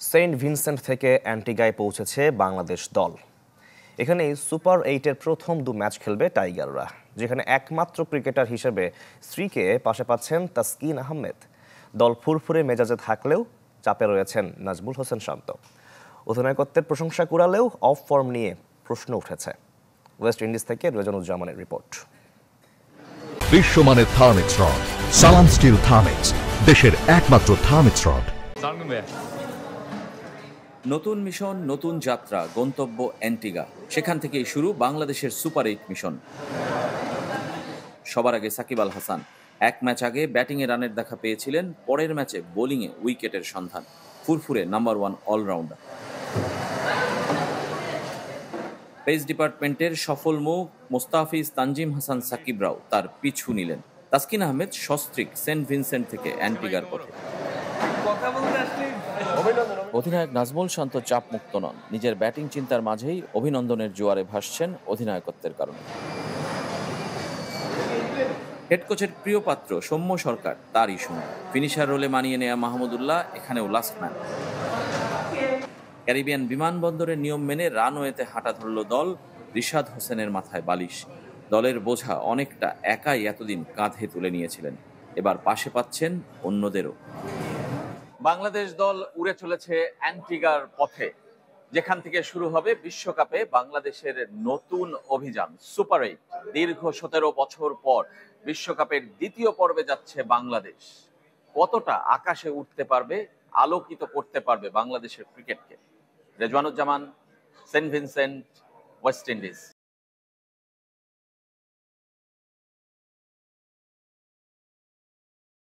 Saint Vincent থেকে অ্যান্টিগায় পৌঁছেছে বাংলাদেশ দল। এখানে সুপার 8-এর প্রথম ম্যাচ খেলবে টাইগাররা, যেখানে একমাত্র ক্রিকেটার হিসেবে স্ত্রীকে পাশে পাচ্ছেন তাসকিন আহমেদ। দল ফুরফুরে মেজাজে থাকলেও চাপে রয়েছেন নাজমুল হোসেন শান্ত। অধিনায়কত্বের প্রশংসা কুড়ালেও অফ ফর্ম নিয়ে প্রশ্ন উঠেছে। ওয়েস্ট ইন্ডিজ থেকে রেজানুজ্জামানের রিপোর্ট। বিশ্বমানের থার্মিক্স রড, সালাম স্টিল থার্মিক্স, দেশের একমাত্র থার্মিক্স রড। নতুন মিশন, নতুন যাত্রা, গন্তব্য অ্যান্টিগা। সেখান থেকেই শুরু বাংলাদেশের সুপার 8 মিশন। সবার আগে সাকিব আল হাসান এক ম্যাচ আগে ব্যাটিংয়ে রানের দেখা পেয়েছিলেন, পরের ম্যাচে বোলিংয়ে উইকেটের সন্ধান। ফুরফুরে নাম্বার 1 অলরাউন্ডার। পেস ডিপার্টমেন্টের সফল মুখ মোস্তাফিজ, তানজিম হাসান, সাকিবরাও তার পিছু নিলেন। তাসকিন আহমেদ সস্ত্রীক সেন্ট ভিনসেন্ট থেকে অ্যান্টিগার পথে। অধিনায়ক নাজমুল শান্ত চাপমুক্ত নন। নিজের ব্যাটিং চিন্তার মাঝেই অভিনন্দনের জোয়ারে ভাসছেন অধিনায়কত্বের কারণে। হেড কোচের প্রিয় পাত্র সৌম্য সরকার তারই সঙ্গে। ফিনিশার রোলে মানিয়ে নেয়া মাহমুদুল্লাহ এখানেও লাস্ট ম্যান। ক্যারিবিয়ান বিমানবন্দরের নিয়ম মেনে রানওয়েতে হাঁটা ধরল দল। রিশাদ হোসেনের মাথায় বালিশ। দলের বোঝা অনেকটা একাই এতদিন কাঁধে তুলে নিয়েছিলেন, এবার পাশে পাচ্ছেন অন্যদেরও। বাংলাদেশ দল উড়ে চলেছে অ্যান্টিগার পথে, যেখান থেকে শুরু হবে বিশ্বকাপে বাংলাদেশের নতুন অভিযান সুপার 8। দীর্ঘ 17 বছর পর বিশ্বকাপের দ্বিতীয় পর্বে যাচ্ছে বাংলাদেশ। কতটা আকাশে উঠতে পারবে, আলোকিত করতে পারবে বাংলাদেশের ক্রিকেটকে? Rezwanuzzaman, Saint Vincent, West Indies.